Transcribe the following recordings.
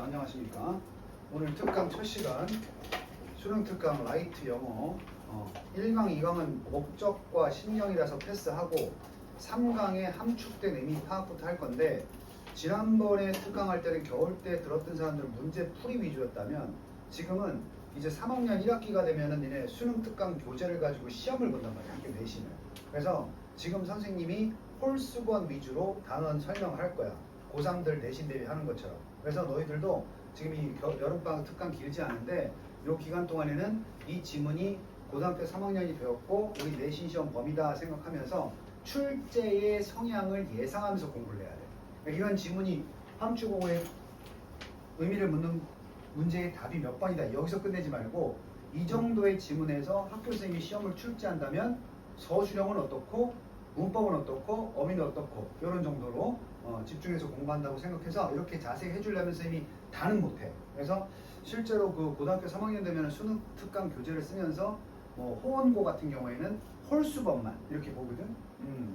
자, 안녕하십니까. 오늘 특강 첫 시간 수능 특강 라이트 영어 1강, 2강은 목적과 신경이라서 패스하고 3강에 함축된 의미 파악부터 할 건데, 지난번에 특강할 때는 겨울 때 들었던 사람들은 문제 풀이 위주였다면 지금은 이제 3학년 1학기가 되면은 얘네 수능 특강 교재를 가지고 시험을 본단 말이야, 학교 내신을. 그래서 지금 선생님이 홀수권 위주로 단원 설명을 할 거야, 고3들 내신 대비하는 것처럼. 그래서 너희들도 지금 이 여름방학 특강 길지 않은데 이 기간 동안에는 이 지문이 고등학교 3학년이 되었고 우리 내신 시험 범위다 생각하면서 출제의 성향을 예상하면서 공부를 해야 돼. 그러니까 이런 지문이 함축어의 의미를 묻는 문제의 답이 몇 번이다 여기서 끝내지 말고, 이 정도의 지문에서 학교 선생님이 시험을 출제한다면 서술형은 어떻고 문법은 어떻고 어휘는 어떻고 이런 정도로 집중해서 공부한다고 생각해서 이렇게 자세히 해주려면 선생님이 다는 못해. 그래서 실제로 그 고등학교 3학년 되면 수능 특강 교재를 쓰면서 호원고 같은 경우에는 홀수법만 이렇게 보거든.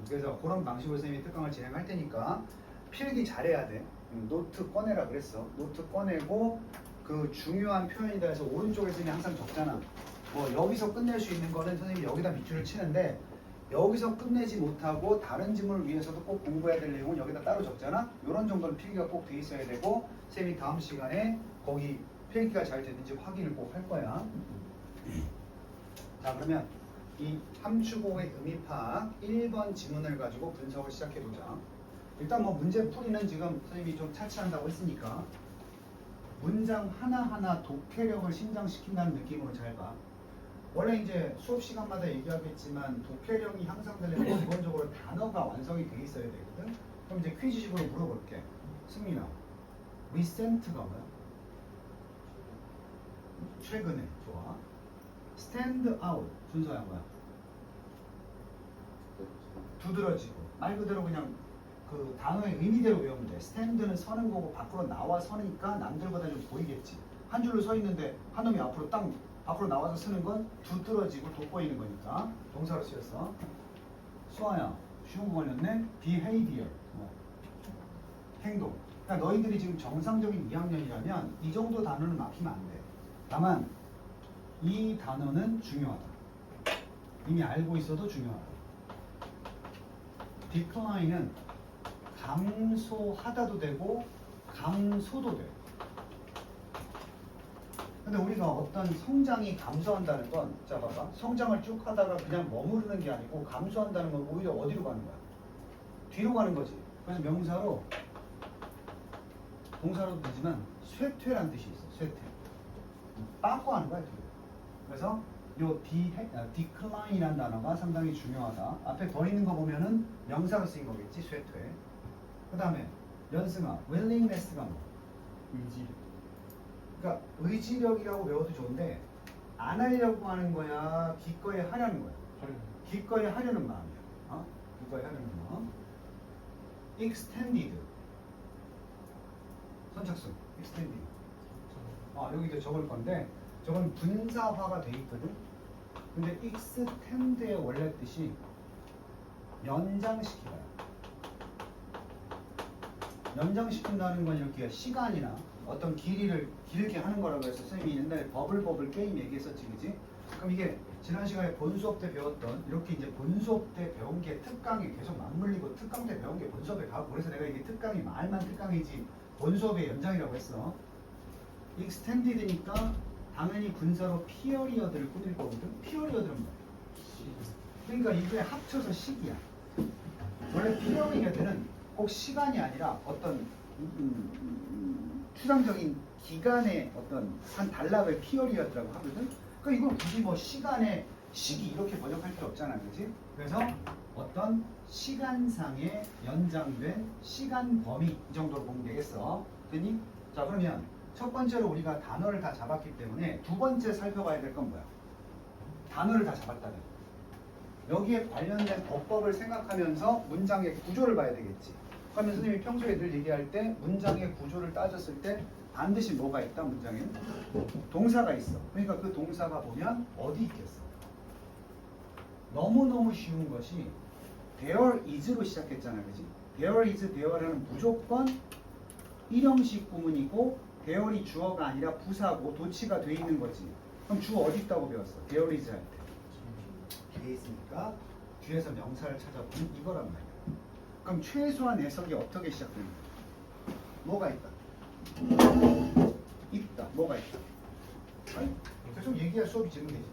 그래서 그런 방식으로 선생님이 특강을 진행할 테니까 필기 잘해야 돼. 노트 꺼내라 그랬어. 노트 꺼내고 그 중요한 표현이다 해서 오른쪽에 선생님이 항상 적잖아. 여기서 끝낼 수 있는 거는 선생님이 여기다 밑줄을 치는데, 여기서 끝내지 못하고 다른 지문을 위해서도 꼭 공부해야 될 내용은 여기다 따로 적잖아. 이런 정도는 필기가 꼭 돼 있어야 되고, 쌤이 다음 시간에 거기 필기가 잘 됐는지 확인을 꼭 할 거야. 자, 그러면 이 함축어의 의미 파악 1번 지문을 가지고 분석을 시작해 보자. 일단 문제 풀이는 지금 선생님이 좀 차치한다고 했으니까 문장 하나하나 독해력을 신장시킨다는 느낌으로 잘 봐. 원래 이제 수업 시간마다 얘기하겠지만 독해력이 향상되려면 기본적으로 단어가 완성이 돼 있어야 되거든. 그럼 이제 퀴즈식으로 물어볼게. 승민아, recent가 뭐야? 최근에. 좋아. stand out 순서야 뭐야? 두드러지고. 말 그대로 그냥 그 단어의 의미대로 외우면 돼. stand는 서는 거고 밖으로 나와 서니까 남들보다 좀 보이겠지. 한 줄로 서 있는데 한 놈이 앞으로 딱 밖으로 나와서 쓰는 건 두드러지고 돋보이는 거니까 동사로 쓰였어. 수아야, 쉬운 거 걸렸네. behavior, 행동. 그러니까 너희들이 지금 정상적인 2학년이라면 이 정도 단어는 막히면 안 돼. 다만 이 단어는 중요하다. 이미 알고 있어도 중요하다. decline은 감소하다도 되고 감소도 돼. 근데 우리가 어떤 성장이 감소한다는 건, 자 봐봐, 성장을 쭉 하다가 그냥 머무르는 게 아니고 감소한다는 건 오히려 어디로 가는 거야? 뒤로 가는 거지. 그래서 명사로, 동사로도 되지만 쇠퇴라는 뜻이 있어. 쇠퇴. 빠꾸 하는 거야, 뒤로. 그래서 요 decline이라는 단어가 상당히 중요하다. 앞에 더 있는 거 보면은 명사로 쓰인 거겠지, 쇠퇴. 그 다음에 연승아, willingness가 뭐? 의지력. 그러니까 의지력이라고 외워도 좋은데 안 하려고 하는 거야, 기꺼이 하려는 거야? 기꺼이 하려는 마음이야. 기꺼이 하려는 마음. extended. 선착순, extended. 여기도 적을 건데 저건 분사화가 돼 있거든. 근데 extend의 원래 뜻이 연장시키다. 연장시킨다는 건 이렇게 시간이나 어떤 길이를 길게 하는 거라고 해서 선생님이 옛날에 버블 게임 얘기했었지, 그지? 그럼 이게 지난 시간에 본 수업 때 배웠던, 이렇게 이제 본 수업 때 배운 게 특강에 계속 맞물리고 특강 때 배운 게 본 수업에 가고, 그래서 내가 이게 특강이 말만 특강이지 본 수업의 연장이라고 했어. extended니까 당연히 군사로 피어리어드를 꾸밀 거거든. 피어리어드는 뭐야? 그러니까 이게 합쳐서 시기야. 원래 피어리어드는 꼭 시간이 아니라 어떤 추상적인 기간의 어떤 한 단락을 피어리어드라고 하거든. 그러니까 이걸 굳이 시간의 시기 이렇게 번역할 필요 없잖아, 그렇지? 그래서 어떤 시간상의 연장된 시간 범위, 이 정도로 보면 되겠어. 됐니? 자, 그러면 첫 번째로 우리가 단어를 다 잡았기 때문에 두 번째 살펴봐야 될 건 뭐야? 단어를 다 잡았다면 여기에 관련된 어법을 생각하면서 문장의 구조를 봐야 되겠지. 그러면 선생님이 평소에 늘 얘기할 때 문장의 구조를 따졌을 때 반드시 뭐가 있다? 문장에는 동사가 있어. 그러니까 그 동사가 보면 어디 있겠어? 너무너무 쉬운 것이 there is로 시작했잖아, 그지? there is, there는 무조건 일형식 구문이고 대열이 주어가 아니라 부사고 도치가 돼 있는 거지. 그럼 주어 어디 있다고 배웠어? 대열이즈 할 때. 돼 있으니까 뒤에서 명사를 찾아보면 이거란 말이야. 그럼 최소한 해석이 어떻게 시작됩니까? 뭐가 있다? 있다. 뭐가 있다? 아니, 계속 얘기할 수업이 지는 되지.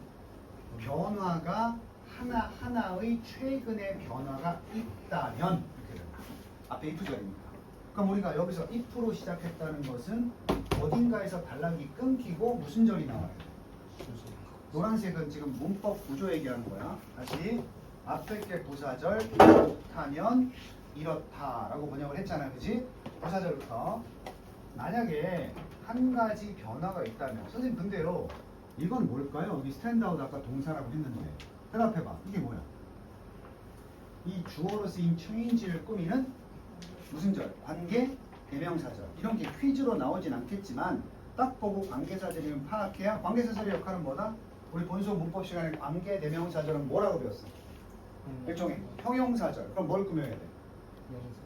변화가 하나하나의 최근의 변화가 있다면 이렇게 된다. 앞에 if절이니까. 그럼 우리가 여기서 if로 시작했다는 것은 어딘가에서 단락이 끊기고 무슨 절이 나와요? 노란색은 지금 문법 구조 얘기하는 거야. 다시 앞에 게 부사절 이렇다면 이렇다라고 번역을 했잖아요. 그지? 부사절부터 만약에 한 가지 변화가 있다면 선생님 근데요 이건 뭘까요? 여기 스탠드아웃 아까 동사라고 했는데 대답해봐. 이게 뭐야? 이 주어로 쓰인 change를 꾸미는 무슨 절? 관계, 대명사절. 이런 게 퀴즈로 나오진 않겠지만 딱 보고 관계사절이면 파악해야. 관계사절의 역할은 뭐다? 우리 본수 문법 시간에 관계, 대명사절은 뭐라고 배웠어? 일종의 형용사절. 그럼 뭘 꾸며야 돼?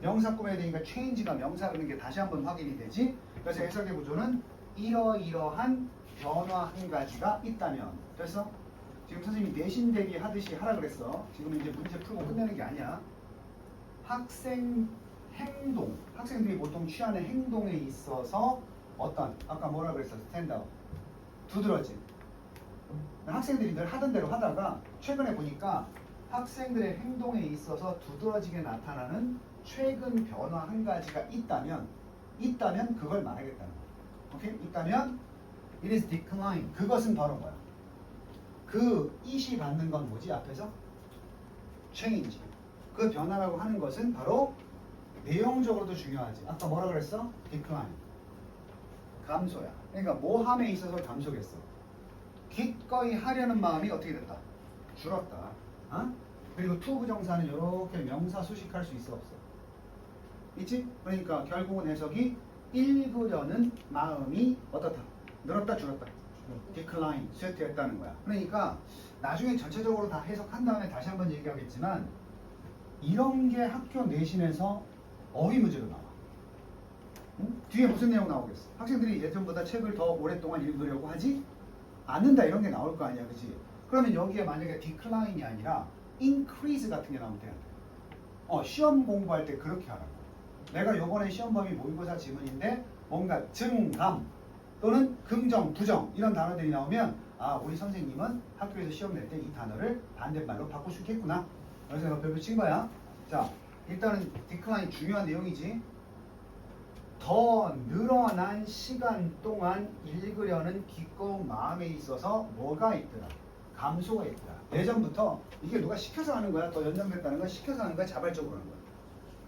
명사 꾸며야 되니까 change가 명사 그런 게 다시 한번 확인이 되지. 그래서 해석의 구조는 이러이러한 변화 한 가지가 있다면. 됐어? 지금 선생님이 내신 대비 하듯이 하라 그랬어. 지금 이제 문제 풀고 끝내는 게 아니야. 학생 행동, 학생들이 보통 취하는 행동에 있어서 어떤 아까 뭐라 그랬어? 스탠드아웃, 두드러짐. 학생들이 늘 하던 대로 하다가 최근에 보니까 학생들의 행동에 있어서 두드러지게 나타나는 최근 변화 한 가지가 있다면 그걸 말하겠다는 거야. 오케이? 있다면 it is decline. 그것은 바로 뭐야? 그 it이 받는 건 뭐지? 앞에서 change. 그 변화라고 하는 것은 바로 내용적으로도 중요하지. 아까 뭐라 그랬어? decline. 감소야. 그러니까 모함에 있어서 감소겠어. 기꺼이 하려는 마음이 어떻게 됐다? 줄었다. 어? 그리고 to 부정사는 이렇게 명사 수식할 수 있어 없어? 있지? 그러니까 결국은 해석이 읽으려는 마음이 어떻다? 늘었다 줄었다? decline, 쇠퇴했다는 거야. 그러니까 나중에 전체적으로 다 해석한 다음에 다시 한번 얘기하겠지만 이런 게 학교 내신에서 어휘 문제로 나와. 응? 뒤에 무슨 내용 나오겠어? 학생들이 예전보다 책을 더 오랫동안 읽으려고 하지 않는다 이런 게 나올 거 아니야, 그렇지? 그러면 여기에 만약에 decline이 아니라 increase 같은 게 나오면 돼. 시험 공부할 때 그렇게 하라고. 내가 요번에 시험 범위 모의고사 지문인데 뭔가 증감 또는 긍정, 부정 이런 단어들이 나오면 아 우리 선생님은 학교에서 시험 낼 때 이 단어를 반대말로 바꿀 수 있겠구나. 그래서 내가 별표 친 거야. 자 일단은 decline 중요한 내용이지. 더 늘어난 시간 동안 읽으려는 기꺼운 마음에 있어서 뭐가 있더라? 감소가 있더라. 예전부터 이게 누가 시켜서 하는 거야? 더 연장됐다는 건 시켜서 하는 거야? 자발적으로 하는 거야?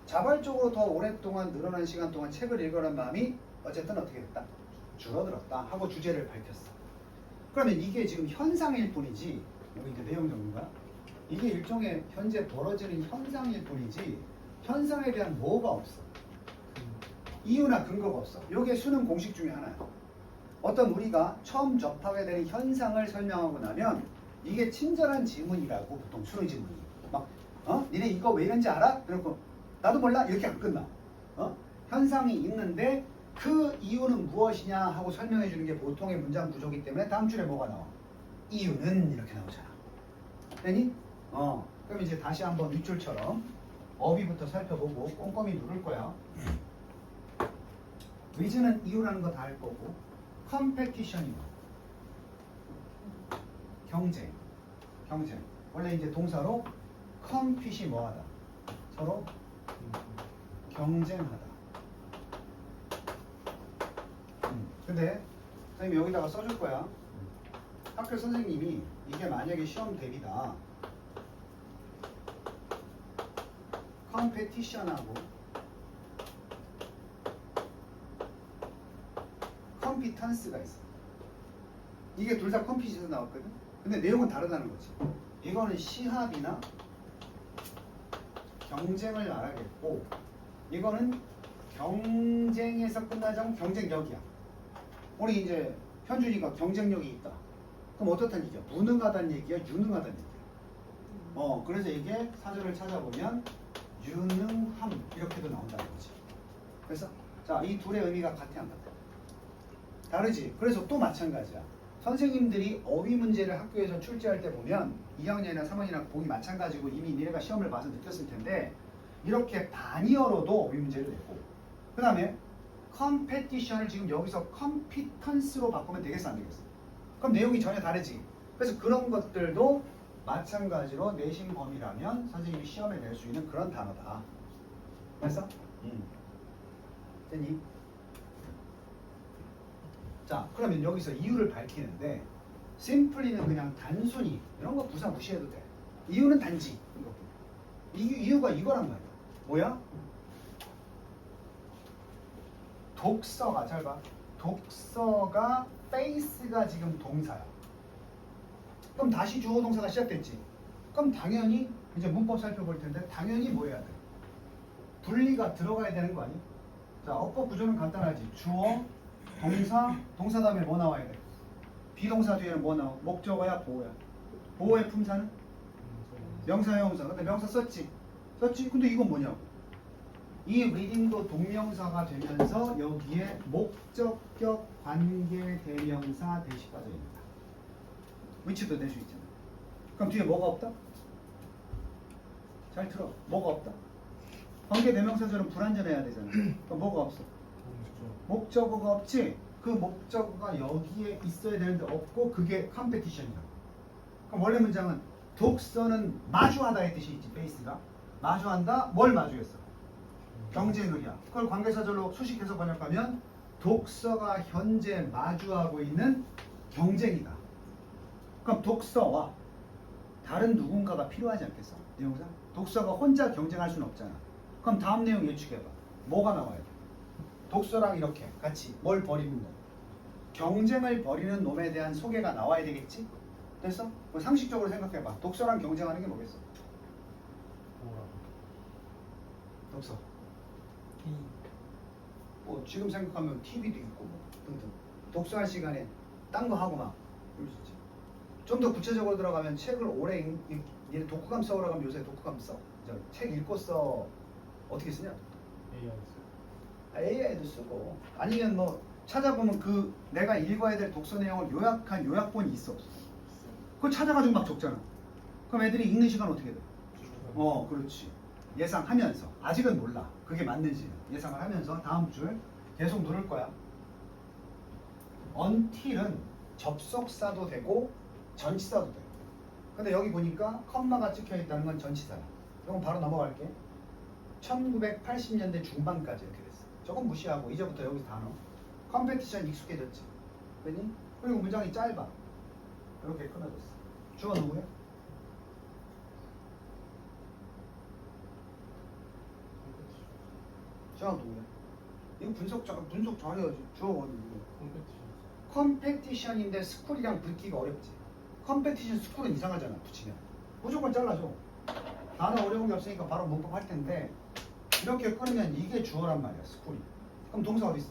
자발적으로 더 오랫동안 늘어난 시간 동안 책을 읽으려는 마음이 어쨌든 어떻게 됐다? 줄어들었다 하고 주제를 밝혔어. 그러면 이게 지금 현상일 뿐이지 여기 이제 내용 정리가 이게 일종의 현재 벌어지는 현상일 뿐이지 현상에 대한 뭐가 없어. 이유나 근거가 없어. 이게 수능 공식 중에 하나야. 어떤 우리가 처음 접하게 되는 현상을 설명하고 나면 이게 친절한 지문이라고 보통 수능 지문이 막 니네 이거 왜 이런지 알아? 그래놓고 나도 몰라 이렇게 안 끝나. 현상이 있는데 그 이유는 무엇이냐 하고 설명해 주는 게 보통의 문장 구조이기 때문에 다음 줄에 뭐가 나와? 이유는 이렇게 나오잖아. 되니? 그럼 이제 다시 한번 윗줄처럼 어휘부터 살펴보고 꼼꼼히 누를 거야. 위즈는 이유라는 거 다 알 거고 컴페티션이 뭐? 경쟁. 원래 이제 동사로 컴핏이 뭐하다? 서로 경쟁하다. 근데 선생님 여기다가 써줄 거야. 학교 선생님이 이게 만약에 시험 대비다. 컴페티션하고 컴피턴스가 있어. 이게 둘 다 컴핏에서 나왔거든. 근데 내용은 다르다는 거지. 이거는 시합이나 경쟁을 말하겠고 이거는 경쟁에서 끝나지 않고 경쟁력이야. 우리 이제 현준이가 경쟁력이 있다. 그럼 어떻다는 얘기야? 무능하다는 얘기야? 유능하다는 얘기야? 그래서 이게 사전을 찾아보면 유능함 이렇게도 나온다는 거지. 그래서 자, 이 둘의 의미가 같아 안 같아? 다르지. 그래서 또 마찬가지야. 선생님들이 어휘 문제를 학교에서 출제할 때 보면 2학년이나 3학년이나 보기 마찬가지고 이미 니네가 시험을 봐서 느꼈을 텐데 이렇게 단위어로도 어휘 문제를 내고 그 다음에 컴페티션을 지금 여기서 컴피턴스로 바꾸면 되겠어 안 되겠어? 그럼 내용이 전혀 다르지. 그래서 그런 것들도 마찬가지로 내신 범위라면 선생님이 시험에 낼 수 있는 그런 단어다. 됐어? 됐니? 자, 그러면 여기서 이유를 밝히는데 simply는 그냥 단순히 이런 거 부사 무시해도 돼. 이유는 단지 이유가 이거란 말이야. 뭐야? 독서가 잘 봐. 독서가 face가 지금 동사야. 그럼 다시 주어 동사가 시작됐지. 그럼 당연히 이제 문법 살펴볼 텐데 당연히 뭐 해야 돼? 분리가 들어가야 되는 거 아니? 자, 어법 구조는 간단하지. 주어, 동사, 동사 다음에 뭐 나와야 돼? 비동사 뒤에는 뭐 나와? 목적어야, 보어야. 보어의 품사는? 명사형용사. 근데 명사 썼지? 썼지? 근데 이건 뭐냐고? 이 reading도 동명사가 되면서 여기에 목적격 관계 대명사 대시 빠져있다. 위치도 낼 수 있잖아. 그럼 뒤에 뭐가 없다? 잘 들어. 뭐가 없다? 관계 대명사절은 불완전해야 되잖아. 그럼 뭐가 없어? 목적어가 없지? 그 목적어가 여기에 있어야 되는데 없고 그게 컴페티션이야. 그럼 원래 문장은 독서는 마주하다의 뜻이 있지. 베이스가 마주한다. 뭘 마주했어? 경쟁을이야. 그걸 관계사절로 수식해서 번역하면 독서가 현재 마주하고 있는 경쟁이다. 그럼 독서와 다른 누군가가 필요하지 않겠어? 내용상 독서가 혼자 경쟁할 수는 없잖아. 그럼 다음 내용 예측해봐. 뭐가 나와야 돼? 독서랑 이렇게 같이 뭘 벌이는 놈, 경쟁을 벌이는 놈에 대한 소개가 나와야 되겠지? 됐어? 그럼 상식적으로 생각해봐. 독서랑 경쟁하는 게 뭐겠어? 독서. 뭐 지금 생각하면 TV도 있고 뭐 등등. 독서할 시간에 딴 거 하고 막 그럴 수 있지. 좀 더 구체적으로 들어가면 책을 오래 얘 독후감 써오라고 하면 요새 독후감 써. 책 읽고 써. 어떻게 쓰냐? AI도 쓰고 아니면 뭐 찾아보면 그 내가 읽어야 될 독서 내용을 요약한 요약본이 있어. 그걸 찾아가지고 막 적잖아. 그럼 애들이 읽는 시간 어떻게 돼? 그렇지. 예상하면서 아직은 몰라. 그게 맞는지 예상을 하면서 다음 줄 계속 누를 거야. until은 접속사도 되고 전치사도 돼. 근데 여기 보니까 컴마가 찍혀 있다는 건 전치사야. 이건 바로 넘어갈게. 1980년대 중반까지 이렇게 됐어. 저건 무시하고 이제부터 여기서 단어. 컴페티션 익숙해졌지. 그니? 그리고 문장이 짧아. 이렇게 끊어졌어. 주어 누구야? 주어 누구야? 이거 분석 잘해야지. 주어가 누구야? 컴페티션인데 스쿨이랑 붙기가 어렵지. 컴페티션 스쿨은 이상하잖아. 붙이면 무조건 잘라줘. 단어 어려운 게 없으니까 바로 문법 할 텐데 이렇게 끊으면 이게 주어란 말이야. 스쿨이. 그럼 동사 어디 있어?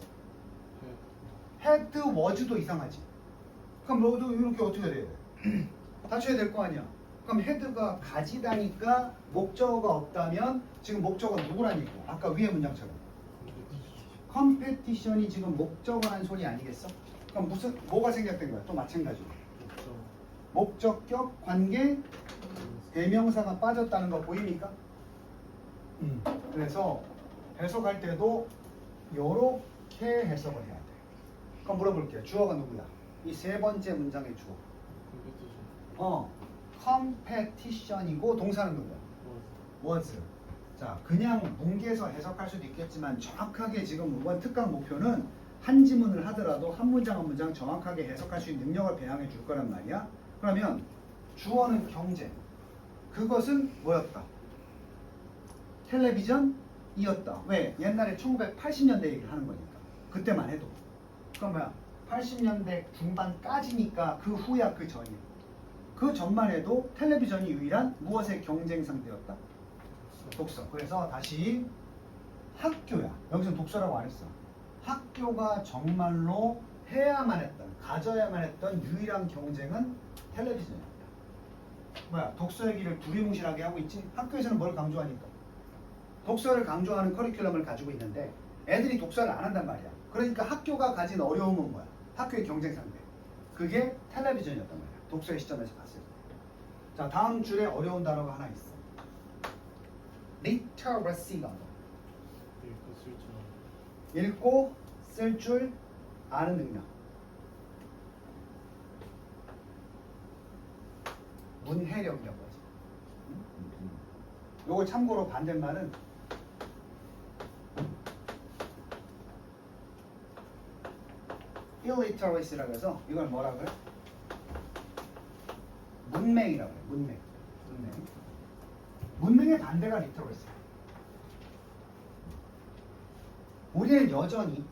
had was도 이상하지. 그럼 너도 이렇게 어떻게 해야 돼? 받쳐야 될 거 아니야. 그럼 had가 가지다니까 목적어가 없다면 지금 목적어 누구란 얘기고? 아까 위에 문장처럼 컴페티션이 지금 목적어란 소리 아니겠어? 그럼 뭐가 생략된 거야? 또 마찬가지로 목적격 관계 대명사가 빠졌다는 거 보입니까? 그래서 해석할 때도 요렇게 해석을 해야 돼. 그럼 물어볼게요. 주어가 누구야? 이 세 번째 문장의 주어. 컴페티션이고 동사는 누구야? was. 자, 그냥 뭉개서 해석할 수도 있겠지만 정확하게 지금 이번 특강 목표는 한 지문을 하더라도 한 문장 한 문장 정확하게 해석할 수 있는 능력을 배양해 줄 거란 말이야. 그러면 주어는 경쟁. 그것은 뭐였다? 텔레비전이었다. 왜? 옛날에 1980년대 얘기를 하는 거니까. 그때만 해도. 그럼 뭐야? 80년대 중반까지니까 그 후야 그 전이야. 그 전만 해도 텔레비전이 유일한 무엇의 경쟁 상대였다? 독서. 그래서 다시 학교야. 여기서 독서라고 안 했어. 학교가 정말로 해야만 했던, 가져야만 했던 유일한 경쟁은 텔레비전이야. 뭐야? 독서 얘기를 두리뭉실하게 하고 있지? 학교에서는 뭘 강조하니까? 독서를 강조하는 커리큘럼을 가지고 있는데 애들이 독서를 안 한단 말이야. 그러니까 학교가 가진 어려움은 뭐야? 학교의 경쟁 상대. 그게 텔레비전이었단 말이야. 독서의 시점에서 봤을 때. 자, 다음 줄에 어려운 단어가 하나 있어. literacy가 뭐? 읽고 쓸 줄 아는 능력. 문해력이라고 하지. 요거 참고로 반대말은 illiteracy라고 해서 이걸 뭐라고 해? 문맹이라고 해. 문맹. 문맹의 반대가 literacy. 우리는 여전히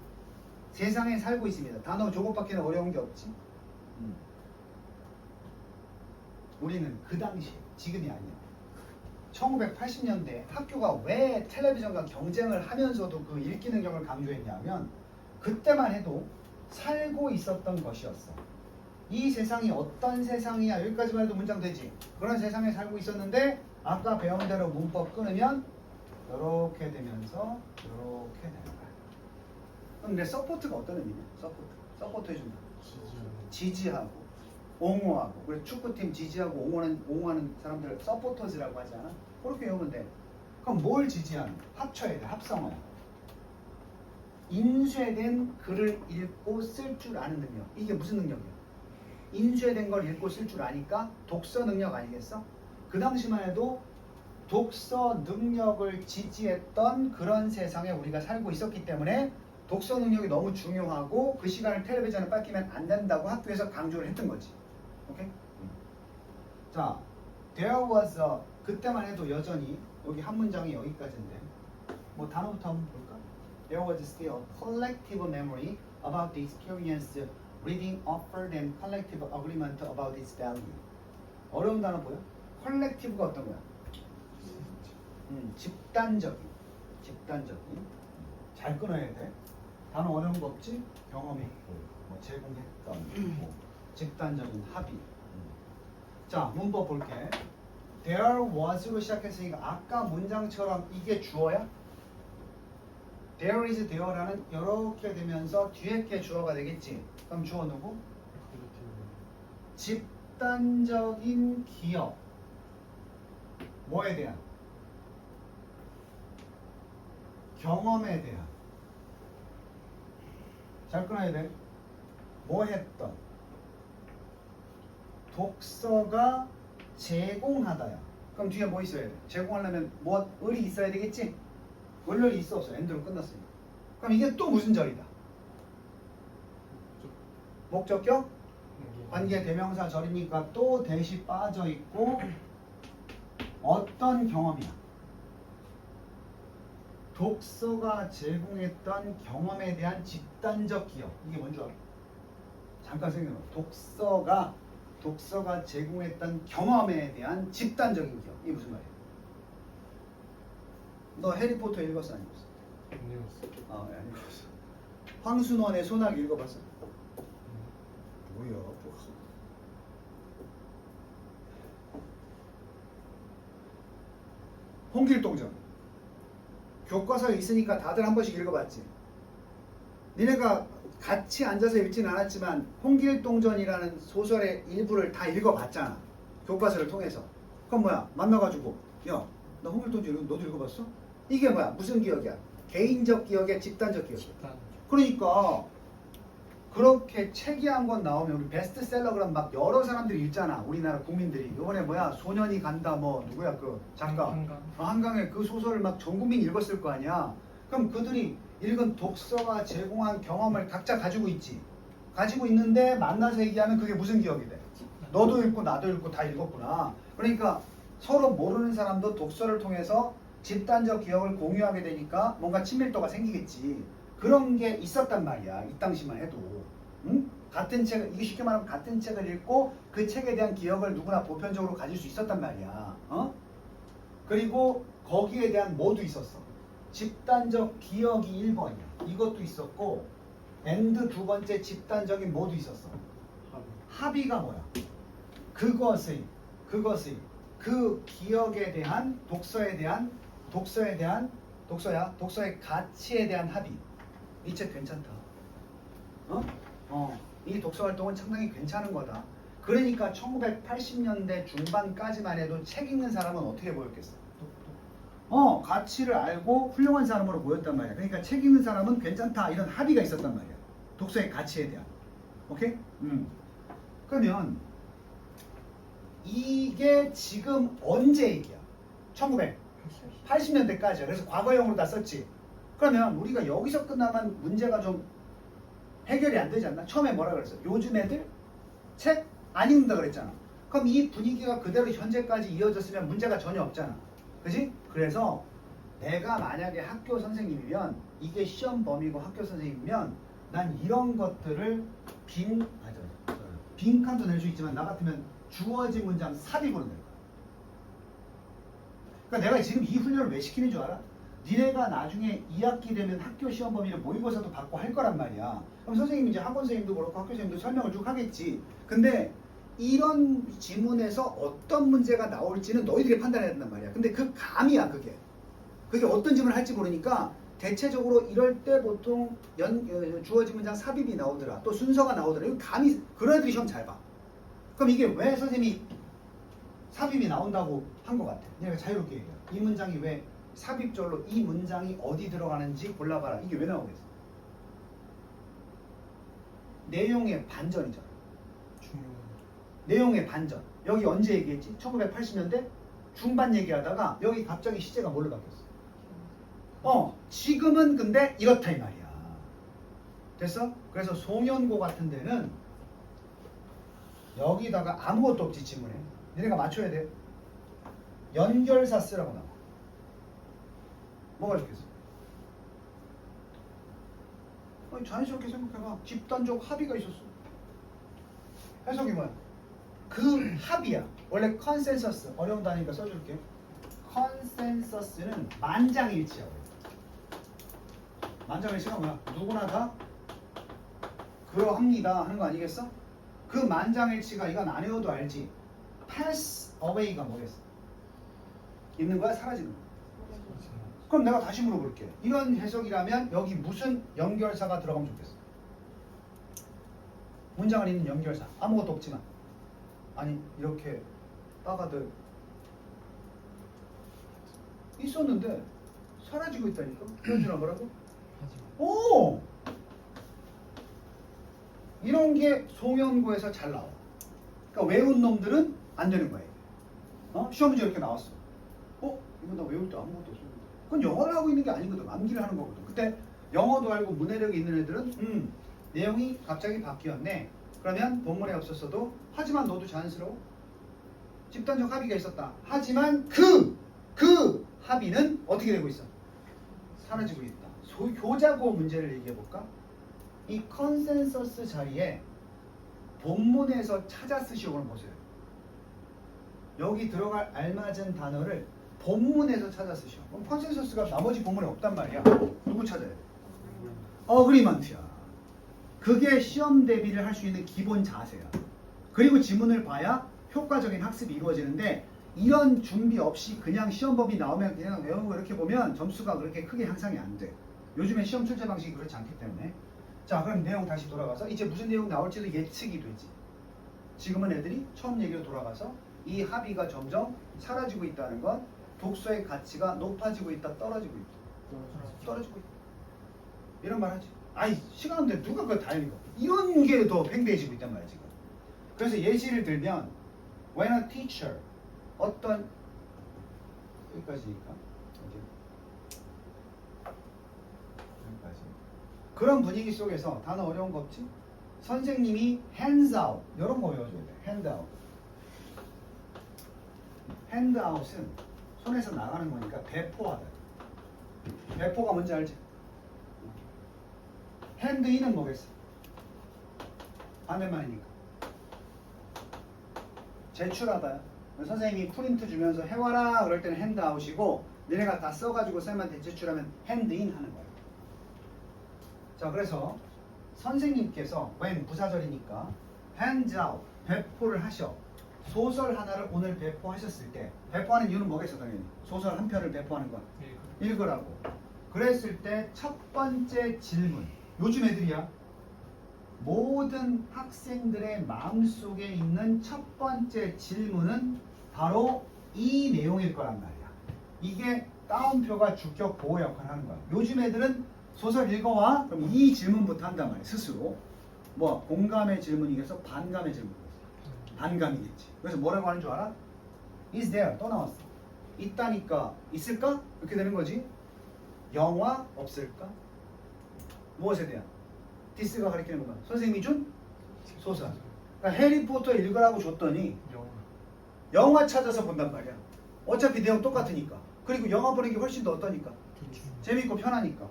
세상에 살고 있습니다. 단어 저것밖에 어려운 게 없지. 우리는 그 당시에, 지금이 아니야. 1980년대 학교가 왜 텔레비전과 경쟁을 하면서도 그 읽기 능력을 강조했냐면 그때만 해도 살고 있었던 것이었어. 이 세상이 어떤 세상이야? 여기까지만 해도 문장 되지. 그런 세상에 살고 있었는데 아까 배운 대로 문법 끊으면 이렇게 되면서 이렇게 되는 거야. 그럼 내 서포트가 어떤 의미냐? 서포트 해준다. 지지하고 옹호하고. 그래서 축구팀 지지하고 옹호하는 사람들을 서포터즈라고 하지 않아? 그렇게 외우면 돼. 그럼 뭘 지지하는? 합쳐야 돼. 합성어야. 인쇄된 글을 읽고 쓸 줄 아는 능력. 이게 무슨 능력이야? 인쇄된 걸 읽고 쓸 줄 아니까 독서 능력 아니겠어? 그 당시만 해도 독서 능력을 지지했던 그런 세상에 우리가 살고 있었기 때문에 독서 능력이 너무 중요하고 그 시간을 텔레비전에 뺏기면 안 된다고 학교에서 강조를 했던 거지. 오케이? 자, there was a, 그때만 해도 여전히 여기 한 문장이 여기까지인데 뭐 단어부터 한번 볼까? There was still a collective memory about the experience reading offered and collective agreement about its value. 어려운 단어 보여? collective가 어떤 거야? 집단적인. 잘 끊어야 돼. 단어 어려운 거 없지? 경험했고, 뭐 제공했던, 뭐 집단적인 합의. 자, 문법 볼게. There was로 시작했으니까 아까 문장처럼 이게 주어야? There is there라는 이렇게 되면서 뒤에 게 주어가 되겠지. 그럼 주어 누구? 집단적인 기억. 뭐에 대한? 경험에 대한. 잘 끊어야 돼. 뭐 했던? 독서가 제공하다야. 그럼 뒤에 뭐 있어야 돼? 제공하려면 뭐 을이 있어야 되겠지? 을이 있어 없어? 엔드로 끝났으니까. 그럼 이게 또 무슨 절이다? 목적격? 관계 대명사 절이니까 또 대시 빠져 있고 어떤 경험이야? 독서가 제공했던 경험에 대한 집단적 기억. 이게 뭔 줄 알아? 잠깐 생각해봐. 독서가 제공했던 경험에 대한 집단적인 기억. 이게 무슨 말이야? 너 해리포터 읽었어 안 읽었어? 안 읽었어. 아, 안 읽었어. 황순원의 소나기 읽어봤어? 뭐야? 홍길동전. 교과서에 있으니까 다들 한 번씩 읽어봤지. 니네가 같이 앉아서 읽진 않았지만 홍길동전이라는 소설의 일부를 다 읽어봤잖아. 교과서를 통해서. 그럼 뭐야? 만나가지고 야, 나 홍길동전 너도 읽어봤어? 이게 뭐야? 무슨 기억이야? 개인적 기억에 집단적 기억이야. 그러니까 그렇게 책이 한 권 나오면 우리 베스트셀러 그럼 막 여러 사람들이 읽잖아. 우리나라 국민들이. 이번에 뭐야? 소년이 간다 뭐 누구야 그 작가. 한강에 그 소설을 막 전 국민이 읽었을 거 아니야. 그럼 그들이 읽은 독서가 제공한 경험을 각자 가지고 있지. 가지고 있는데 만나서 얘기하면 그게 무슨 기억이 돼? 너도 읽고 나도 읽고 다 읽었구나. 그러니까 서로 모르는 사람도 독서를 통해서 집단적 기억을 공유하게 되니까 뭔가 친밀도가 생기겠지. 그런 게 있었단 말이야. 이 당시만 해도. 응? 같은 책을, 이게 쉽게 말하면 같은 책을 읽고 그 책에 대한 기억을 누구나 보편적으로 가질 수 있었단 말이야. 그리고 거기에 대한 뭐도 있었어. 집단적 기억이 1번이야. 이것도 있었고 and 두 번째 집단적인 뭐도 있었어. 합의가 뭐야? 그것의 그 기억에 대한 독서의 가치에 대한 합의. 이 책 괜찮다. 이 독서 활동은 상당히 괜찮은 거다. 그러니까 1980년대 중반까지만 해도 책 읽는 사람은 어떻게 보였겠어? 가치를 알고 훌륭한 사람으로 보였단 말이야. 그러니까 책 읽는 사람은 괜찮다 이런 합의가 있었단 말이야. 독서의 가치에 대한. 오케이? 그러면 이게 지금 언제 얘기야? 1980년대까지야. 그래서 과거형으로 다 썼지. 그러면 우리가 여기서 끝나면 문제가 좀 해결이 안 되지 않나? 처음에 뭐라 그랬어? 요즘 애들 책 안 읽는다 그랬잖아. 그럼 이 분위기가 그대로 현재까지 이어졌으면 문제가 전혀 없잖아. 그지? 그래서 내가 만약에 학교 선생님이면 이게 시험 범위고 학교 선생님이면 난 이런 것들을 빈칸도 낼 수 있지만 나 같으면 주어진 문장 삽입으로 낼 거야. 그러니까 내가 지금 이 훈련을 왜 시키는 줄 알아? 니네가 나중에 2학기 되면 학교 시험 범위를 모의고사도 받고 할 거란 말이야. 그럼 선생님이 이제 학원 선생님도 그렇고 학교 선생님도 설명을 쭉 하겠지. 근데 이런 지문에서 어떤 문제가 나올지는 너희들이 판단해야 된단 말이야. 근데 그 감이야 그게. 그게 어떤 지문을 할지 모르니까 대체적으로 이럴 때 보통 주어진 문장 삽입이 나오더라. 또 순서가 나오더라. 이거 감이 그런 애들이 시험 잘 봐. 그럼 이게 왜 선생님이 삽입이 나온다고 한 것 같아? 내가 자유롭게 얘기해. 이 문장이 왜 삽입절로 이 문장이 어디 들어가는지 골라봐라. 이게 왜 나오겠어? 내용의 반전이잖아. 내용의 반전. 여기 언제 얘기했지? 1980년대 중반 얘기하다가 여기 갑자기 시제가 뭘로 바뀌었어? 지금은 근데 이렇다 이 말이야. 됐어? 그래서 송연고 같은 데는 여기다가 아무것도 없지 지문에. 너네가 맞춰야 돼. 연결사 쓰라고 나와. 뭐가 좋겠어? 아니, 자연스럽게 생각해봐. 집단적 합의가 있었어. 해석이 뭐야? 그 합의야. 원래 컨센서스 어려운 단어니까 써줄게. 컨센서스는 만장일치야. 만장일치가 뭐야? 누구나 다 그러합니다 하는 거 아니겠어? 그 만장일치가 이건 안 외워도 알지. pass away가 뭐겠어? 있는 거야? 사라지는 거야? 그럼 내가 다시 물어볼게. 이런 해석이라면 여기 무슨 연결사가 들어가면 좋겠어? 문장 안에 있는 연결사 아무것도 없지만 아니 이렇게 빠가들 있었는데 사라지고 있다니까? 현준아 뭐라고? 오! 이런 게 송연고에서 잘 나와. 그러니까 외운 놈들은 안 되는 거예요. 시험 문제 이렇게 나왔어. 이거 나 외울 때 아무것도 없었는데. 그건 영어를 하고 있는 게 아니거든. 암기를 하는 거거든. 그때 영어도 알고 문해력이 있는 애들은 내용이 갑자기 바뀌었네. 그러면 본문에 없었어도 하지만 너도 자연스러워. 집단적 합의가 있었다. 하지만 그 합의는 어떻게 되고 있어? 사라지고 있다. 교자고 문제를 얘기해 볼까? 이 컨센서스 자리에 본문에서 찾아 쓰시오. 그럼 보세요. 여기 들어갈 알맞은 단어를 본문에서 찾아 쓰시오. 그럼 컨센서스가 나머지 본문에 없단 말이야. 누구 찾아야 돼? 어그리먼트야. 그게 시험 대비를 할 수 있는 기본 자세야. 그리고 지문을 봐야 효과적인 학습이 이루어지는데 이런 준비 없이 그냥 시험 범위 나오면 그냥 외우고 이렇게 보면 점수가 그렇게 크게 향상이 안 돼. 요즘에 시험 출제 방식이 그렇지 않기 때문에. 자, 그럼 내용 다시 돌아가서 이제 무슨 내용 나올지도 예측이 되지. 지금은 애들이 처음 얘기로 돌아가서 이 합의가 점점 사라지고 있다는 건 독서의 가치가 높아지고 있다, 떨어지고 있다. 떨어지고 있다. 이런 말 하지. 아이, 시간 없는데 누가 그걸 다 읽어. 이런 게 더 팽배해지고 있단 말이야 지금. 그래서 예시를 들면 when a teacher 어떤 여기까지니까 여기까지 그런 분위기 속에서 단어 어려운 거 없지? 선생님이 hands out 이런 거 외워줘야 돼. hand out. hand out은 손에서 나가는 거니까 배포하다. 배포가 뭔지 알지? hand in은 뭐겠어? 반대말이니까 제출하다. 선생님이 프린트 주면서 해와라 그럴 때는 hand out이고 너네가 다 써가지고 쌤한테 제출하면 hand in 하는 거예요. 자, 그래서 선생님께서 when 부사절이니까 hands out 배포를 하셔. 소설 하나를 오늘 배포하셨을 때 배포하는 이유는 뭐겠어? 당연히 소설 한 편을 배포하는 건 읽으라고. 그랬을 때 첫 번째 질문 요즘 애들이야 모든 학생들의 마음속에 있는 첫 번째 질문은 바로 이 내용일 거란 말이야. 이게 따옴표가 주격 보호 역할을 하는 거야. 요즘 애들은 소설 읽어와? 그럼 이 질문부터 한단 말이야. 스스로. 뭐 공감의 질문이겠어? 반감의 질문이겠어? 반감이겠지. 그래서 뭐라고 하는 줄 알아? is there. 또 나왔어. 있다니까 있을까? 이렇게 되는 거지. 영화 없을까? 무엇에 대한? 디스가 가리키는 건가? 선생님이 준 소설. 그러니까 해리포터 읽으라고 줬더니 영화 찾아서 본단 말이야. 어차피 내용 똑같으니까. 그리고 영화 보는 게 훨씬 더 어떠니까? 재밌고 편하니까.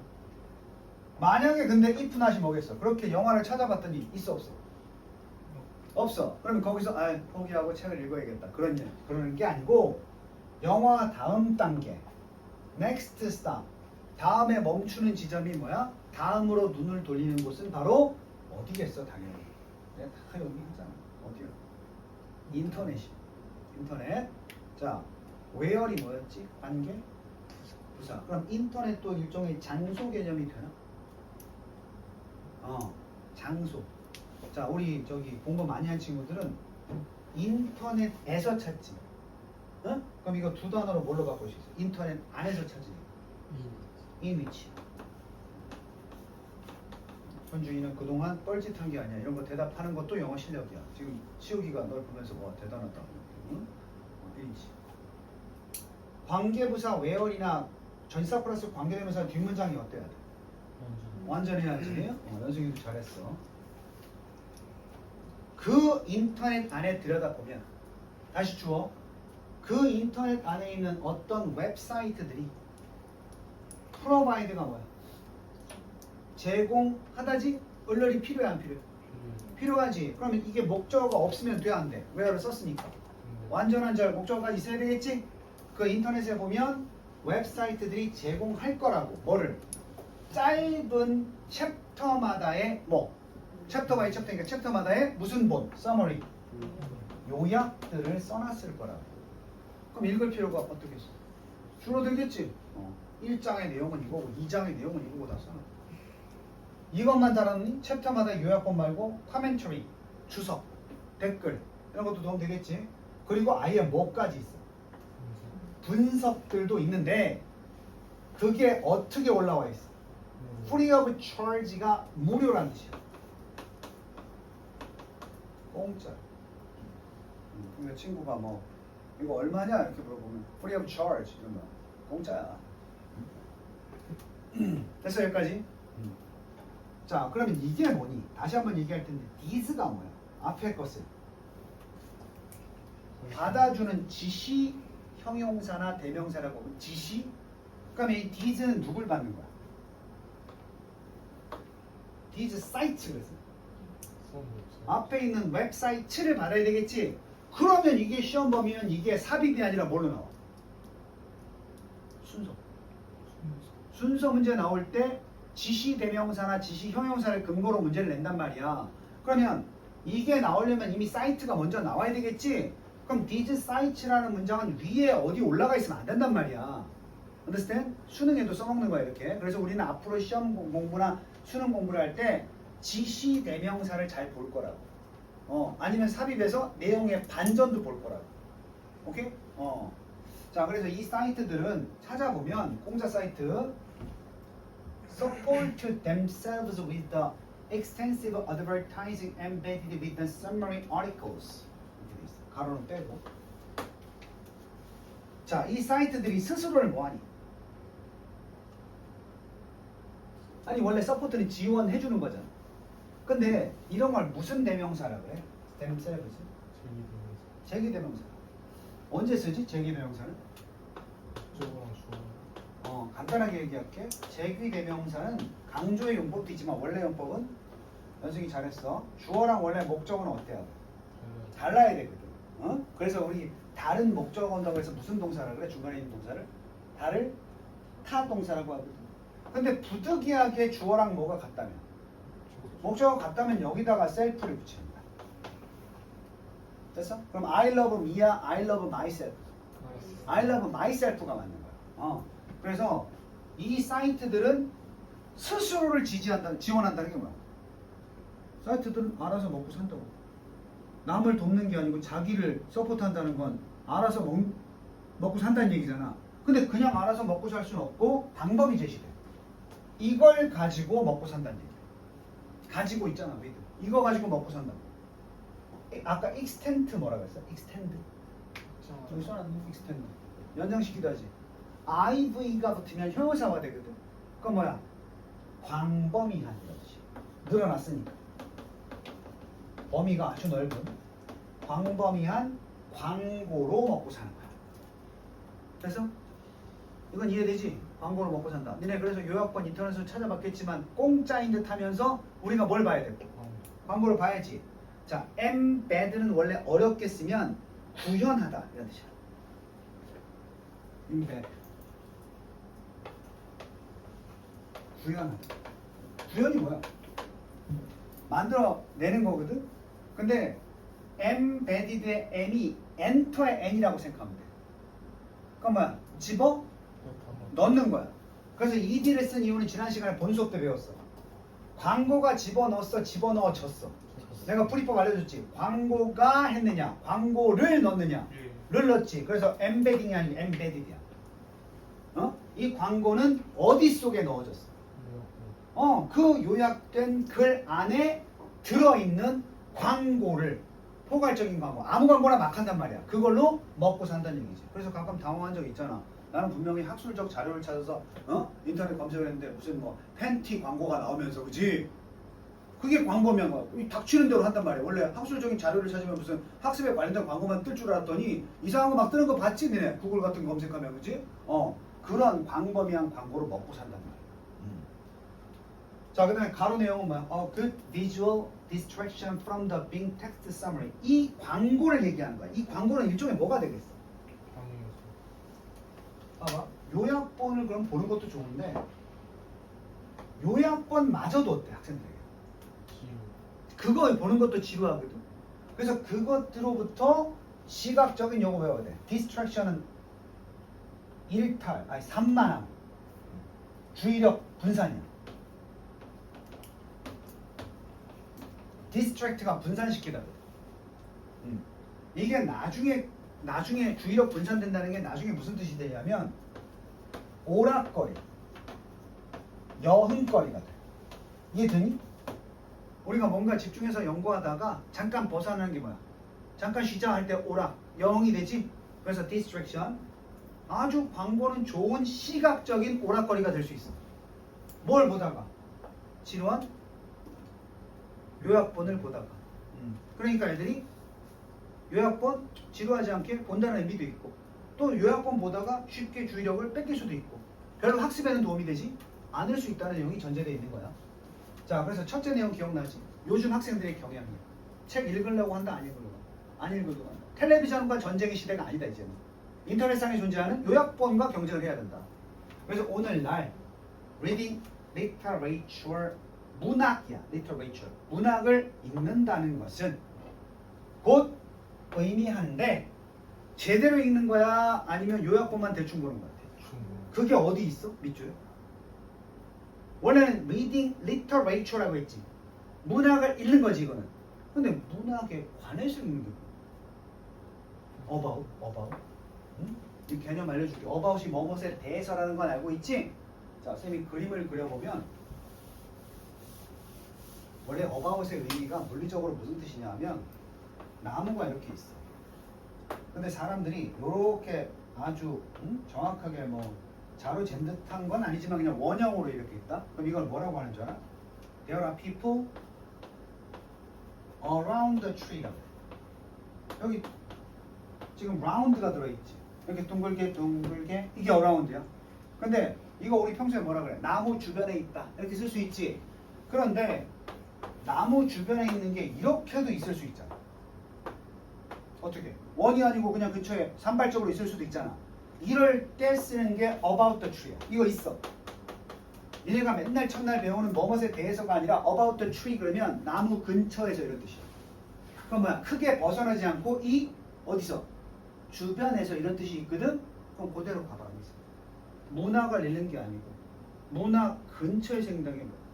만약에 근데 if not이 뭐겠어? 그렇게 영화를 찾아봤더니 있어 없어? 없어. 그러면 거기서 포기하고 책을 읽어야겠다. 그러는 게 아니고 영화 다음 단계 next stop 다음에 멈추는 지점이 뭐야? 다음으로 눈을 돌리는 곳은 바로 어디겠어? 당연히 내가 다 여기 하잖아. 어디야? 인터넷이. 인터넷. 자, where이 뭐였지? 관계? 부사. 그럼 인터넷도 일종의 장소 개념이 되나? 장소. 자, 우리 저기 공부 많이 한 친구들은 인터넷에서 찾지. 어? 그럼 이거 두 단어로 뭘로 바꿀 수 있어? 인터넷 안에서 찾지. in which. 현주이는 그동안 뻘짓한 게 아니야. 이런 거 대답하는 것도 영어 실력이야. 지금 치우기가 널 보면서 와 대단하다. 응? 인치. 관계부사 where이나 전치사 플러스 관계대명사 뒷문장이 어때야 돼? 완전해야지. 연승이도 잘했어. 그 인터넷 안에 들여다보면 다시 주어. 그 인터넷 안에 있는 어떤 웹사이트들이 프로바이드가 뭐야? 제공하다지? 얼른이 필요해 안 필요해? 필요하지. 그러면 이게 목적어가 없으면 돼 안 돼? where를 썼으니까. 완전한 절 목적어가 있어야 되겠지? 그 인터넷에 보면 웹사이트들이 제공할 거라고. 뭐를? 짧은 챕터마다의 챕터 바이 챕터니까 챕터마다의 무슨 본? 서머리. 요약들을 써놨을 거라고. 그럼 읽을 필요가 어떻게 있어? 줄어들겠지? 1장의 내용은 이거고 2장의 내용은 이거고 다 써놔. 이것만 달았니? 챕터마다 요약본 말고 커멘터리, 주석, 댓글 이런 것도 도움 되겠지? 그리고 아예 뭐까지 있어? 분석들도 있는데 그게 어떻게 올라와 있어? Free of charge가 무료란 뜻이야. 공짜. 그러니까 친구가 뭐 이거 얼마냐 이렇게 물어보면 Free of charge 이런 거 공짜야. 됐어 여기까지? 자 그러면 이게 뭐니? 다시 한번 얘기할 텐데 these가 뭐야? 앞에 것을 받아주는 지시 형용사나 대명사라고 하면 지시? 그러면 이 these는 누굴 받는 거야? these 사이트거든. 앞에 있는 웹사이트를 받아야 되겠지? 그러면 이게 시험 범위면 이게 삽입이 아니라 뭘로 나와? 순서 문제 나올 때 지시 대명사나 지시 형용사를 근거로 문제를 낸단 말이야. 그러면 이게 나오려면 이미 사이트가 먼저 나와야 되겠지? 그럼 these sites라는 문장은 위에 어디 올라가 있으면 안 된단 말이야. understand? 수능에도 써먹는 거야 이렇게. 그래서 우리는 앞으로 시험 공부나 수능 공부를 할 때 지시 대명사를 잘 볼 거라고. 아니면 삽입해서 내용의 반전도 볼 거라고. 오케이? 자, 그래서 이 사이트들은 찾아보면 공자 사이트 support themselves with the extensive advertising embedded with the summary articles. 이렇게 돼 있어. 가로는 빼고. 자, 이 사이트들이 스스로를 뭐하니? 아니 원래 서포트는 지원해 주는 거잖아. 근데 이런 걸 무슨 대명사라 그래? themselves. 제기 대명사. 언제 쓰지? 제기 대명사는? 간단하게 얘기할게. 제기 대명사는 강조의 용법도 있지만 원래 용법은 연승이 잘했어. 주어랑 원래 목적어는 어때야 돼? 달라야 되거든. 그래서 우리 다른 목적어 온다고 해서 무슨 동사라 그래? 중간에 있는 동사를? 다를 타 동사라고 하거든. 근데 부득이하게 주어랑 뭐가 같다면? 목적어가 같다면 여기다가 셀프를 붙이는 거야. 됐어? 그럼 I love me야? I love myself? I love myself가 맞는 거야. 그래서 이 사이트들은 스스로를 지원한다는 게 뭐야? 사이트들은 알아서 먹고 산다고. 남을 돕는 게 아니고 자기를 서포트한다는 건 알아서 먹고 산다는 얘기잖아. 근데 그냥 알아서 먹고 살 수는 없고 방법이 제시돼. 이걸 가지고 먹고 산다는 얘기야. 가지고 있잖아, 우리들. 이거 가지고 먹고 산다고. 아까 extend 뭐라 그랬어? extend. 여기 써놨네, extend. 연장시키도 하지. IV가 붙으면 형용사가 되거든. 그건 뭐야? 광범위한 거지. 늘어났으니까. 범위가 아주 넓은 광범위한 광고로 먹고 사는 거야. 그래서 이건 이해되지? 광고로 먹고 산다. 니네 그래서 요약본 인터넷으로 찾아봤겠지만 공짜인 듯 하면서 우리가 뭘 봐야 돼? 광고를 봐야지. 자, embed는 원래 어렵게 쓰면 구현하다 이런 뜻이야. embed. 구현하다. 구현이 뭐야? 만들어내는 거거든? 근데 embedded의 n이 enter의 n이라고 생각하면 돼. 그럼 뭐야? 집어 넣는 거야. 그래서 ed를 쓴 이유는 지난 시간에 본 수업 때 배웠어. 광고가 집어넣었어, 집어넣어졌어. 내가 풀이법 알려줬지. 광고가 했느냐, 광고를 넣느냐, 를 넣었지. 그래서 embedding이 아니고 embedded이야. 이 광고는 어디 속에 넣어졌어? 그 요약된 글 안에 들어있는 광고를, 포괄적인 광고, 아무 광고나 막 한단 말이야. 그걸로 먹고 산다는 얘기지. 그래서 가끔 당황한 적 있잖아. 나는 분명히 학술적 자료를 찾아서 인터넷 검색을 했는데 무슨 뭐 팬티 광고가 나오면서, 그지? 그게 광고면 뭐 닥치는 대로 한단 말이야. 원래 학술적인 자료를 찾으면 무슨 학습에 관련된 광고만 뜰 줄 알았더니 이상한 거 막 뜨는 거 봤지, 니네? 구글 같은 거 검색하면, 그지? 그런 광범위한 광고로 먹고 산단 말이야. 자, 그 다음에 가로 내용은 뭐야? Good visual distraction from the big text summary. 이 광고를 얘기하는 거야. 이 광고는 일종의 뭐가 되겠어? 봐봐. 요약본을 그럼 보는 것도 좋은데 요약본마저도 어때, 학생들에게? 그거 보는 것도 지루하거든. 그래서 그것들로부터 시각적인 용어 배워야 돼. distraction은 일탈, 산만함, 주의력 분산이야. distract가 분산시키다. 이게 나중에 주의력 분산된다는 게 나중에 무슨 뜻이 되냐면 오락거리, 여흥거리가 돼. 이해되니? 우리가 뭔가 집중해서 연구하다가 잠깐 벗어나는 게 뭐야? 잠깐 쉬자 할 때 오락, 여흥이 되지? 그래서 distraction. 아주 광고는 좋은 시각적인 오락거리가 될 수 있어. 뭘 보다가? 지루한 요약본을 보다가. 그러니까 애들이 요약본 지루하지 않게 본다는 의미도 있고, 또 요약본 보다가 쉽게 주의력을 뺏길 수도 있고, 별로 학습에는 도움이 되지 않을 수 있다는 내용이 전제되어 있는 거야. 자, 그래서 첫째 내용 기억나지? 요즘 학생들의 경향이야. 책 읽으려고 한다, 안 읽으려고 한다. 안 읽으려고 한다. 텔레비전과 전쟁의 시대가 아니다, 이제는. 인터넷상에 존재하는 요약본과 경쟁을 해야 된다. 그래서 오늘날 reading literature, 문학이야. literature. 문학을 읽는다는 것은 곧 의미하는데 제대로 읽는 거야? 아니면 요약본만 대충 보는 거야? 그게 어디 있어? 밑줄에? 원래는 reading literature라고 했지. 문학을 읽는 거지, 이거는. 근데 문학에 관해서 읽는 게 뭐야? about. 응? 이 개념 알려줄게. about이 뭐뭐에 대해서라는 건 알고 있지? 자, 쌤이 그림을 그려보면 원래 about의 의미가 물리적으로 무슨 뜻이냐 하면 나무가 이렇게 있어. 근데 사람들이 이렇게 아주 정확하게 뭐 자로 잰 듯한 건 아니지만 그냥 원형으로 이렇게 있다? 그럼 이걸 뭐라고 하는 줄 알아? There are people around the tree. 여기 지금 round가 들어있지. 이렇게 둥글게 이게 around야. 근데 이거 우리 평소에 뭐라 그래? 나무 주변에 있다. 이렇게 쓸 수 있지. 그런데 나무 주변에 있는 게 이렇게도 있을 수 있잖아. 어떻게? 원이 아니고 그냥 근처에 산발적으로 있을 수도 있잖아. 이럴 때 쓰는 게 about the tree야. 이거 있어. 얘네가 맨날 첫날 배우는 뭐뭇에 대해서가 아니라 about the tree 그러면 나무 근처에서 이런 뜻이야. 그럼 뭐야? 크게 벗어나지 않고 이 어디서? 주변에서 이런 뜻이 있거든? 그럼 그대로 가봐. 문학을 읽는 게 아니고 문학 근처에서 읽는 게 뭐야?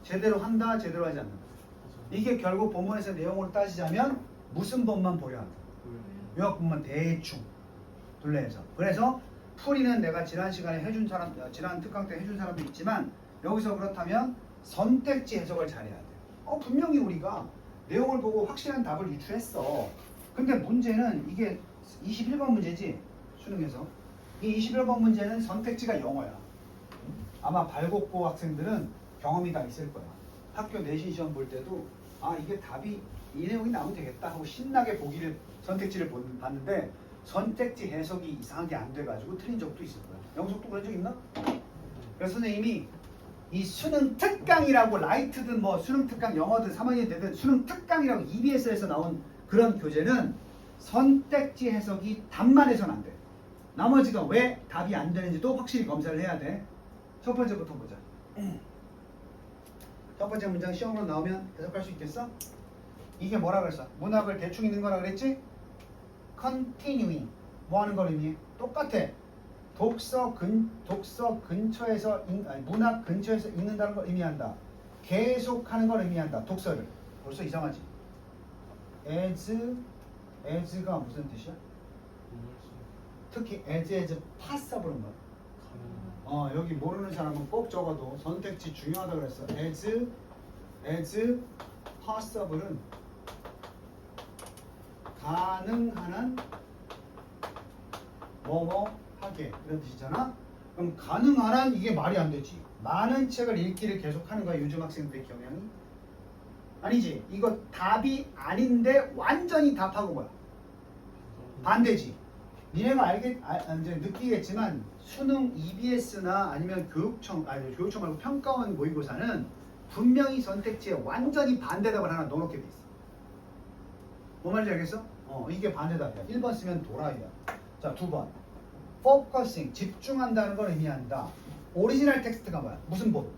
제대로 한다, 제대로 하지 않는다. 이게 결국 본문에서 내용으로 따지자면 무슨 법만 보려? 요약본만 대충 둘레에서. 그래서 풀이는 내가 지난 시간에 해준 사람, 지난 특강 때 해준 사람도 있지만 여기서 그렇다면 선택지 해석을 잘해야 돼. 분명히 우리가 내용을 보고 확실한 답을 유추했어. 근데 문제는 이게 21번 문제지 수능에서. 이 21번 문제는 선택지가 영어야. 아마 발곡고 학생들은 경험이 다 있을 거야. 학교 내신 시험 볼 때도 이게 답이 이 내용이 나오면 되겠다 하고 신나게 보기를 선택지를 봤는데 선택지 해석이 이상하게 안 돼가지고 틀린 적도 있을 거야. 영석도 그런 적 있나? 그래서 선생님이 이 수능 특강이라고 라이트든 뭐 수능 특강 영어든 3학년 되든 수능 특강이라고 EBS에서 나온 그런 교재는 선택지 해석이 답만 해서는 안 돼. 나머지가 왜 답이 안 되는지도 확실히 검사를 해야 돼. 첫 번째부터 보자. 첫 번째 문장 시험으로 나오면 해석할 수 있겠어? 이게 뭐라 그랬어? 문학을 대충 읽는 거라 그랬지? continuing 뭐 하는 걸 의미해? 똑같아. 독서 근처에서 문학 근처에서 읽는다는 걸 의미한다. 계속하는 걸 의미한다. 독서를. 벌써 이상하지? as가 무슨 뜻이야? 특히 as passable인 거야. 여기 모르는 사람은 꼭 적어도 선택지 중요하다 그랬어. as passable은 가능한 한 뭐뭐 하게 이런 뜻이잖아. 그럼 가능한 한 이게 말이 안 되지. 많은 책을 읽기를 계속하는 거야 요즘 학생들의 경향이. 아니지. 이거 답이 아닌데 완전히 답하고 뭐야? 반대지. 니네가 이제 느끼겠지만 수능 EBS나 아니면 교육청 말고 평가원 모의고사는 분명히 선택지에 완전히 반대답을 하나 넣어놓게 돼 있어. 뭐 말인지 알겠어? 이게 반대답이야. 1번 쓰면 도라이야. 자, 2번. focusing, 집중한다는 걸 의미한다. 오리지널 텍스트가 뭐야? 무슨 본?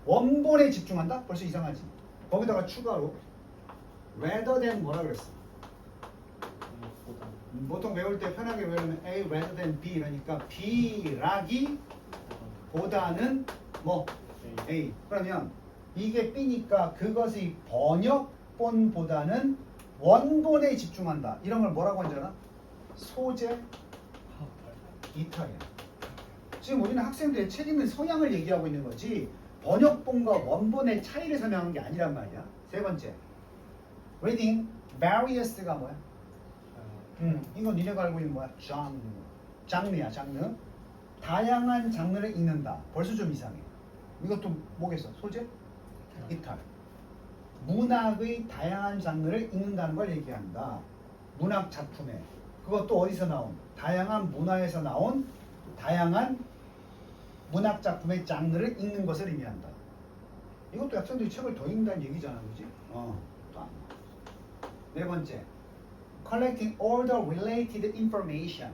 원본에 집중한다? 벌써 이상하지? 거기다가 추가로 rather than 뭐라 그랬어? 보통 외울 때 편하게 외우면 A rather than B 이러니까 B라기 보다는 뭐 A. 그러면 이게 B니까 그것의 번역본보다는 원본에 집중한다. 이런 걸 뭐라고 하는지 알아? 소재 이탈이야. 지금 우리는 학생들의 책 읽는 성향을 얘기하고 있는 거지 번역본과 원본의 차이를 설명한 게 아니란 말이야. 세 번째, reading various가 뭐야? 이거 니네가 알고 있는 뭐야? 장르야, 장르. 다양한 장르를 읽는다. 벌써 좀 이상해. 이것도 뭐겠어? 소재? 이탈. 문학의 다양한 장르를 읽는다는 걸 얘기한다. 문학 작품에. 그것도 어디서 나온? 다양한 문화에서 나온 다양한 문학 작품의 장르를 읽는 것을 의미한다. 이것도 학생들이 책을 더 읽는다는 얘기잖아, 그지? 네 번째, collecting all the related information.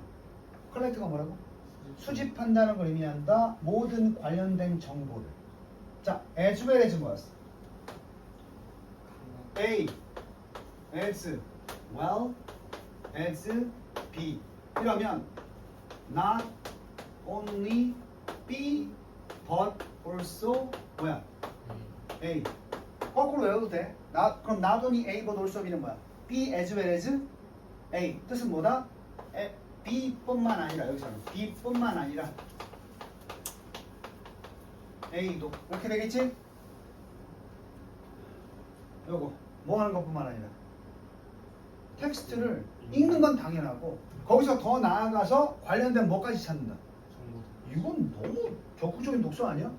collect가 뭐라고? 수집한다는 걸 의미한다. 모든 관련된 정보를. 자, as well as 뭐였어? A, as well as B. 이러면 not only B but also 뭐야? A. 거꾸로 외워도 돼. 그럼 not only A but also B는 뭐야? B as well as A. 뜻은 뭐다? B뿐만 아니라 여기서는 B뿐만 아니라 A도 이렇게 되겠지? 요거 뭐 하는 것뿐만 아니라 텍스트를 읽는 건 당연하고 거기서 더 나아가서 관련된 뭐까지 찾는다. 이건 너무 적극적인 독서 아니야?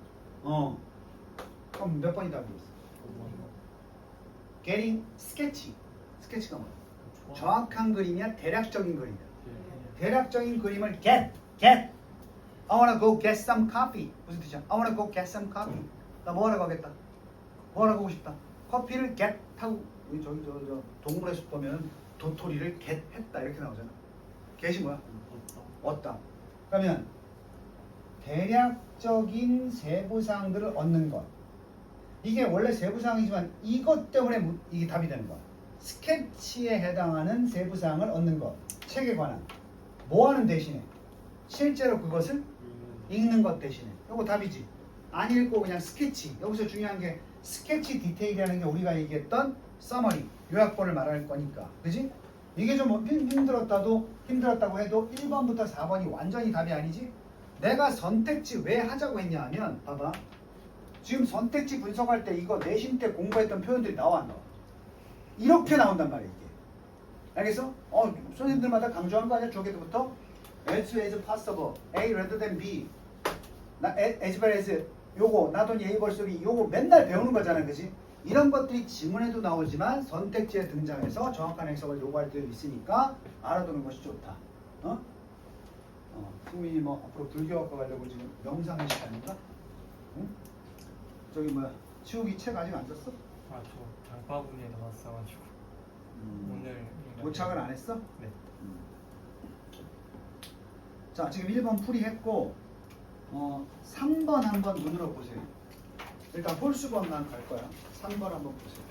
그럼 몇 번이 답이겠어? getting sketchy. 스케치가 뭐야? 정확한 그림이야? 대략적인 그림이야? 대략적인 그림을 get. I wanna go get some coffee. 무슨 뜻이야? I wanna go get some coffee. 나 뭐 하러 가겠다? 뭐 하러 가고 싶다? 커피를 get 하고 우리 저 동물의 숲 보면 도토리를 get 했다 이렇게 나오잖아. get이 뭐야? 얻다. 그러면 대략적인 세부사항들을 얻는 것. 이게 원래 세부사항이지만 이것 때문에 이게 답이 되는 거야. 스케치에 해당하는 세부사항을 얻는 것. 책에 관한. 뭐 하는 대신에? 실제로 그것을 읽는 것 대신에. 이거 답이지. 안 읽고 그냥 스케치. 여기서 중요한 게 스케치 디테일이라는 게 우리가 얘기했던 서머리, 요약본을 말할 거니까. 그지? 이게 좀 힘들었다고 해도 1번부터 4번이 완전히 답이 아니지? 내가 선택지 왜 하자고 했냐 하면 봐봐. 지금 선택지 분석할 때 이거 내신 때 공부했던 표현들이 나와 안 나와? 이렇게 나온단 말이야 이게. 알겠어? 선생님들마다 강조한 거 아니야? 조개부터 as possible, A rather than B, as well as 요거 not only A versus B 요거 맨날 배우는 거잖아, 그지? 이런 것들이 지문에도 나오지만 선택지에 등장해서 정확한 해석을 요구할 때도 있으니까 알아두는 것이 좋다. 승민이 뭐 앞으로 불교학과 가려고 지금 명상의 시간인가? 응? 저기 뭐야 치우기 책 아직 안 썼어? 아, 저 장바구니에 넣었어가지고 오늘 도착을 안 했어? 네. 자 지금 1번 풀이했고 3번 한번 눈으로 보세요. 일단 홀수번만 갈 거야. 3번 한번 보세요.